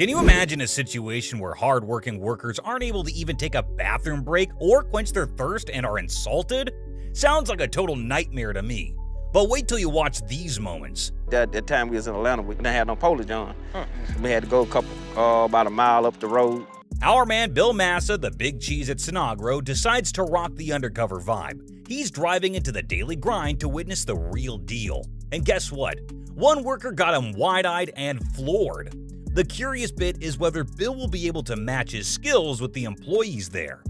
Can you imagine a situation where hardworking workers aren't able to even take a bathroom break or quench their thirst and are insulted? Sounds like a total nightmare to me. But wait till you watch these moments. That time we was in Atlanta, we didn't have no polish on. We had to go about a mile up the road. Our man Bill Massa, the big cheese at Sinagro, decides to rock the undercover vibe. He's driving into the daily grind to witness the real deal. And guess what? One worker got him wide-eyed and floored. The curious bit is whether Bill will be able to match his skills with the employees there.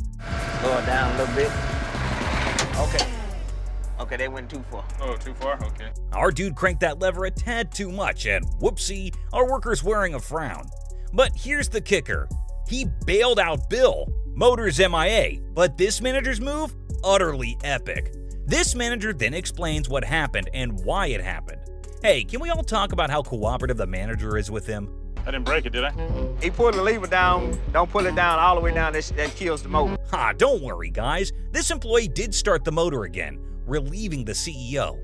Going down a little bit. Okay, they went too far. Oh, too far? Okay. Our dude cranked that lever a tad too much, and whoopsie, our worker's wearing a frown. But here's the kicker. He bailed out Bill. Motor's MIA, but this manager's move? Utterly epic. This manager then explains what happened and why it happened. Hey, can we all talk about how cooperative the manager is with him? I didn't break it, did I? He pulled the lever down, don't pull it down all the way down, that kills the motor. Ha, don't worry guys, this employee did start the motor again, relieving the CEO.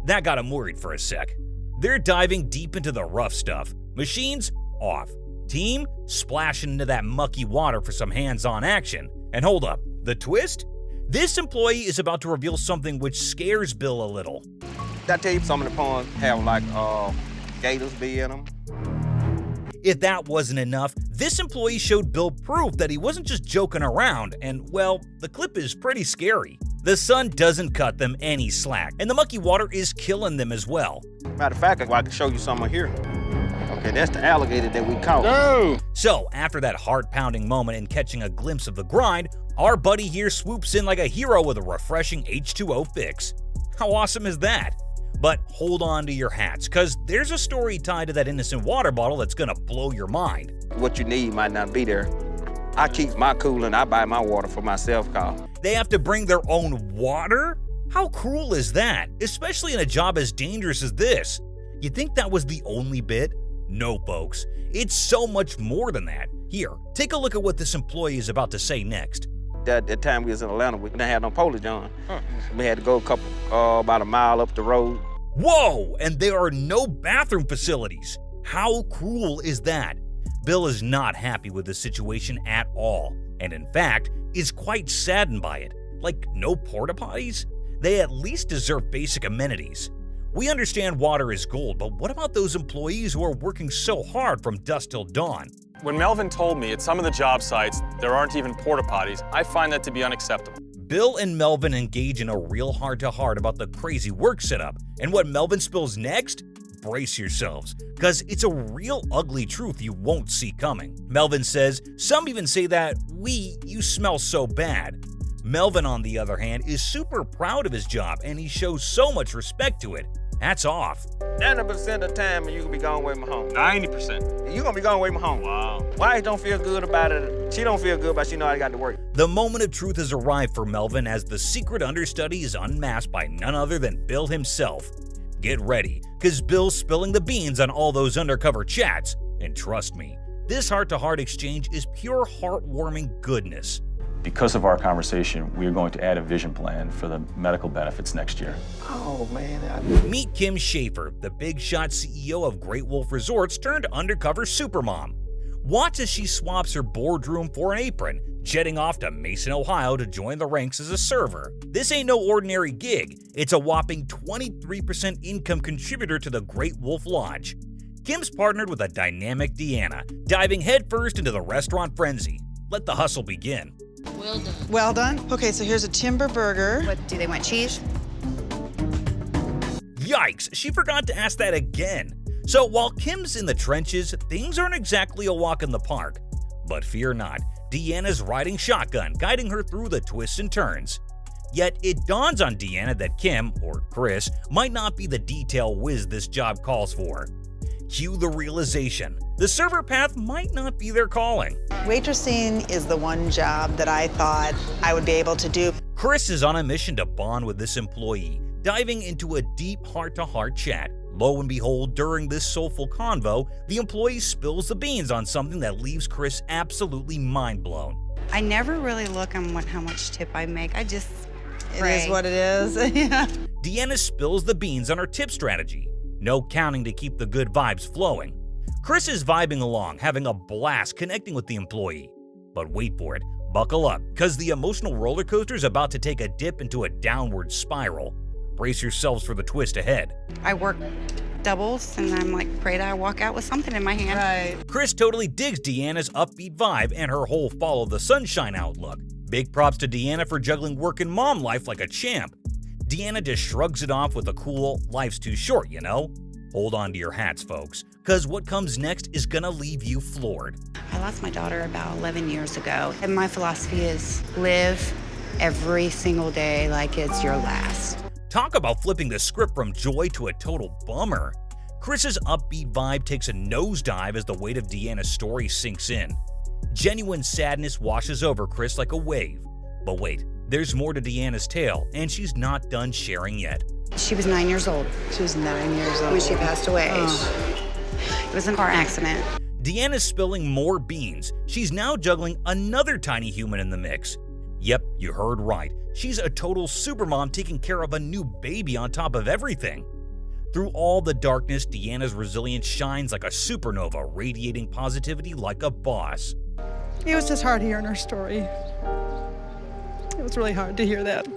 That got him worried for a sec. They're diving deep into the rough stuff. Machines, off. Team, splashing into that mucky water for some hands-on action. And hold up, the twist? This employee is about to reveal something which scares Bill a little. I tell you, some of the ponds have like gators be in them. If that wasn't enough, this employee showed Bill proof that he wasn't just joking around, and well, the clip is pretty scary. The sun doesn't cut them any slack, and the mucky water is killing them as well. Matter of fact, I can show you some here. Okay, that's the alligator that we caught. No! So, after that heart-pounding moment and catching a glimpse of the grind, our buddy here swoops in like a hero with a refreshing H2O fix. How awesome is that? But hold on to your hats, cause there's a story tied to that innocent water bottle that's gonna blow your mind. What you need might not be there. I keep my cool and I buy my water for myself, Carl. They have to bring their own water? How cruel is that? Especially in a job as dangerous as this. You think that was the only bit? No, folks. It's so much more than that. Here, take a look at what this employee is about to say next. That time we was in Atlanta, we didn't have no polish on. We had to go about a mile up the road. Whoa! And there are no bathroom facilities. How cruel is that? Bill is not happy with the situation at all, and in fact, is quite saddened by it. Like, no porta potties? They at least deserve basic amenities. We understand water is gold, but what about those employees who are working so hard from dusk till dawn? When Melvin told me at some of the job sites there aren't even porta potties, I find that to be unacceptable. Bill and Melvin engage in a real heart-to-heart about the crazy work setup, and what Melvin spills next? Brace yourselves, cause it's a real ugly truth you won't see coming. Melvin says, some even say that, you smell so bad. Melvin, on the other hand, is super proud of his job and he shows so much respect to it. Hats off. 90% of the time you can be going away from home. 90%. You're gonna be going away from home. Wow. Wife don't feel good about it. She don't feel good, but she know I got to work. The moment of truth has arrived for Melvin as the secret understudy is unmasked by none other than Bill himself. Get ready, cause Bill's spilling the beans on all those undercover chats. And trust me, this heart-to-heart exchange is pure heartwarming goodness. Because of our conversation, we are going to add a vision plan for the medical benefits next year. Oh, man. Meet Kim Schaefer, the big shot CEO of Great Wolf Resorts turned undercover supermom. Watch as she swaps her boardroom for an apron, jetting off to Mason, Ohio to join the ranks as a server. This ain't no ordinary gig. It's a whopping 23% income contributor to the Great Wolf Lodge. Kim's partnered with a dynamic Deanna, diving headfirst into the restaurant frenzy. Let the hustle begin. Well done. Well done. Okay, so here's a timber burger. What, do they want cheese? Yikes, she forgot to ask that again. So while Kim's in the trenches, things aren't exactly a walk in the park. But fear not, Deanna's riding shotgun, guiding her through the twists and turns. Yet it dawns on Deanna that Kim, or Chris, might not be the detail whiz this job calls for. Cue the realization. The server path might not be their calling. Waitressing is the one job that I thought I would be able to do. Chris is on a mission to bond with this employee, diving into a deep heart-to-heart chat. Lo and behold, during this soulful convo, the employee spills the beans on something that leaves Chris absolutely mind-blown. I never really look on how much tip I make. I just It is what it is. Yeah. Deanna spills the beans on her tip strategy. No counting to keep the good vibes flowing. Chris is vibing along, having a blast connecting with the employee. But wait for it, buckle up, cause the emotional roller coaster is about to take a dip into a downward spiral. Brace yourselves for the twist ahead. I work doubles, and I'm like, pray that I walk out with something in my hand. Right. Chris totally digs Deanna's upbeat vibe and her whole follow the sunshine outlook. Big props to Deanna for juggling work and mom life like a champ. Deanna just shrugs it off with a cool, life's too short, you know? Hold on to your hats, folks, cause what comes next is gonna leave you floored. I lost my daughter about 11 years ago, and my philosophy is live every single day like it's your last. Talk about flipping the script from joy to a total bummer. Chris's upbeat vibe takes a nosedive as the weight of Deanna's story sinks in. Genuine sadness washes over Chris like a wave. But wait, there's more to Deanna's tale, and she's not done sharing yet. She was 9 years old She was 9 years old when she passed away. Oh. It was a car accident. Deanna's spilling more beans. She's now juggling another tiny human in the mix. Yep, you heard right. She's a total supermom taking care of a new baby on top of everything. Through all the darkness, Deanna's resilience shines like a supernova, radiating positivity like a boss. It was just hard hearing her story. It was really hard to hear that.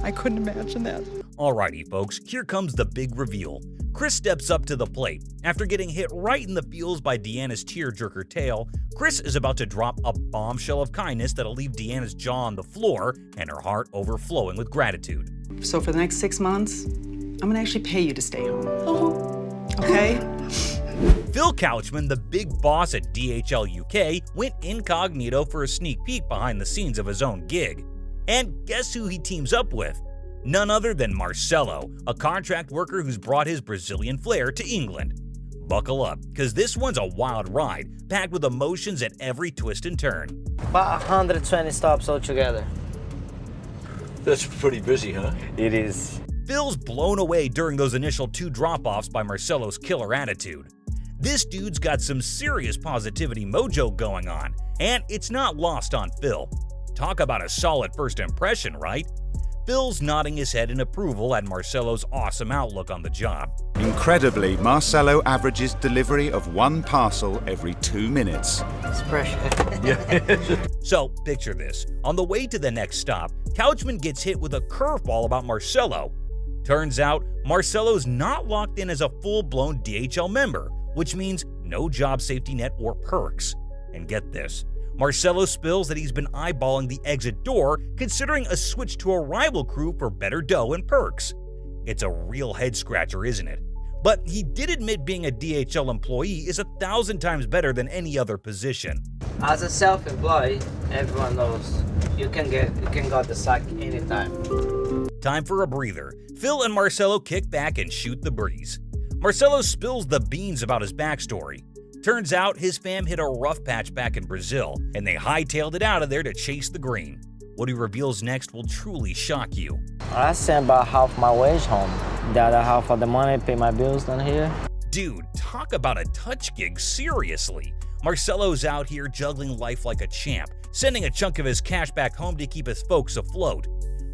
I couldn't imagine that. Alrighty, folks, here comes the big reveal. Chris steps up to the plate. After getting hit right in the feels by Deanna's tearjerker tale, Chris is about to drop a bombshell of kindness that'll leave Deanna's jaw on the floor and her heart overflowing with gratitude. So for the next 6 months, I'm gonna actually pay you to stay home. Okay? Phil Couchman, the big boss at DHL UK, went incognito for a sneak peek behind the scenes of his own gig. And guess who he teams up with? None other than Marcelo, a contract worker who's brought his Brazilian flair to England. Buckle up, cause this one's a wild ride, packed with emotions at every twist and turn. About 120 stops altogether. That's pretty busy, huh? It is. Phil's blown away during those initial 2 drop-offs by Marcelo's killer attitude. This dude's got some serious positivity mojo going on, and it's not lost on Phil. Talk about a solid first impression, right? Phil's nodding his head in approval at Marcelo's awesome outlook on the job. Incredibly, Marcelo averages delivery of 1 parcel every 2 minutes. It's pressure. So, picture this. On the way to the next stop, Couchman gets hit with a curveball about Marcelo. Turns out, Marcelo's not locked in as a full-blown DHL member, which means no job safety net or perks. And get this. Marcelo spills that he's been eyeballing the exit door, considering a switch to a rival crew for better dough and perks. It's a real head-scratcher, isn't it? But he did admit being a DHL employee is 1,000 times better than any other position. As a self-employed, everyone knows you can go the sack anytime. Time for a breather. Phil and Marcelo kick back and shoot the breeze. Marcelo spills the beans about his backstory. Turns out his fam hit a rough patch back in Brazil, and they hightailed it out of there to chase the green. What he reveals next will truly shock you. I send about half my wage home. The other half of the money pay my bills down here. Dude, talk about a touch gig, seriously. Marcelo's out here juggling life like a champ, sending a chunk of his cash back home to keep his folks afloat.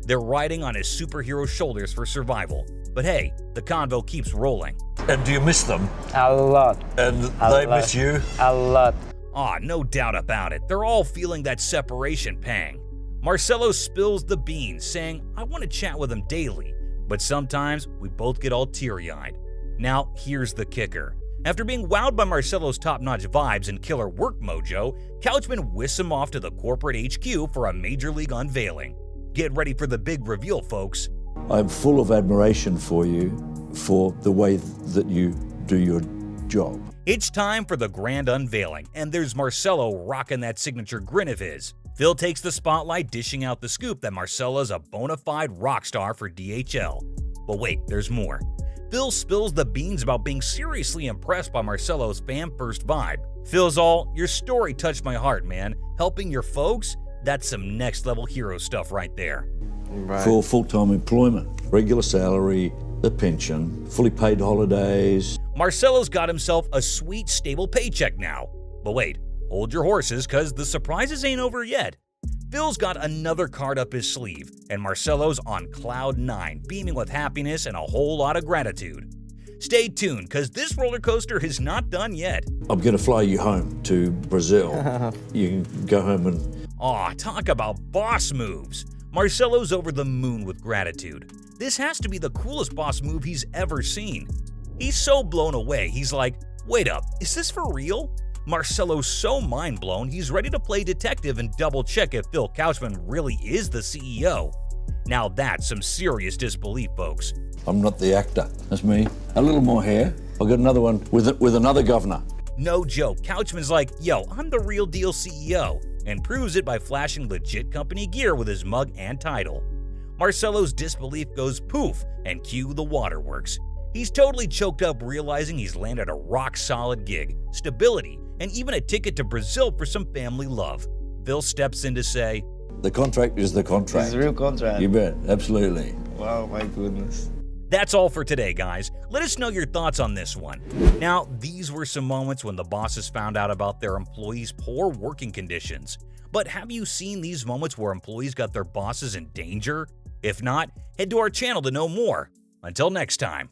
They're riding on his superhero shoulders for survival. But hey, the convo keeps rolling. And do you miss them? A lot. And they miss you? A lot. Aw, no doubt about it. They're all feeling that separation pang. Marcelo spills the beans, saying, I want to chat with him daily, but sometimes we both get all teary-eyed. Now, here's the kicker. After being wowed by Marcelo's top-notch vibes and killer work mojo, Couchman whisks him off to the corporate HQ for a major league unveiling. Get ready for the big reveal, folks. I'm full of admiration for you, for the way that you do your job. It's time for the grand unveiling, and there's Marcelo rocking that signature grin of his. Phil takes the spotlight, dishing out the scoop that Marcelo's a bona fide rock star for DHL. But wait, there's more. Phil spills the beans about being seriously impressed by Marcelo's fan-first vibe. Phil's all, your story touched my heart, man. Helping your folks? That's some next-level hero stuff right there. Right. For full-time employment, regular salary, the pension, fully paid holidays. Marcelo's got himself a sweet, stable paycheck now. But wait, hold your horses, cause the surprises ain't over yet. Phil's got another card up his sleeve, and Marcelo's on cloud 9, beaming with happiness and a whole lot of gratitude. Stay tuned, because this roller coaster is not done yet. I'm going to fly you home to Brazil. You can go home and... Aw, talk about boss moves. Marcelo's over the moon with gratitude. This has to be the coolest boss move he's ever seen. He's so blown away, he's like, wait up, is this for real? Marcelo's so mind-blown, he's ready to play detective and double-check if Phil Couchman really is the CEO. Now that's some serious disbelief, folks. I'm not the actor. That's me. A little more hair. I've got another one with another governor. No joke, Couchman's like, yo, I'm the real deal CEO, and proves it by flashing legit company gear with his mug and title. Marcelo's disbelief goes poof, and cue the waterworks. He's totally choked up realizing he's landed a rock-solid gig, stability, and even a ticket to Brazil for some family love. Phil steps in to say, The contract is the contract. It's a real contract. You bet, absolutely. Wow, my goodness. That's all for today, guys. Let us know your thoughts on this one. Now, these were some moments when the bosses found out about their employees' poor working conditions. But have you seen these moments where employees got their bosses in danger? If not, head to our channel to know more. Until next time.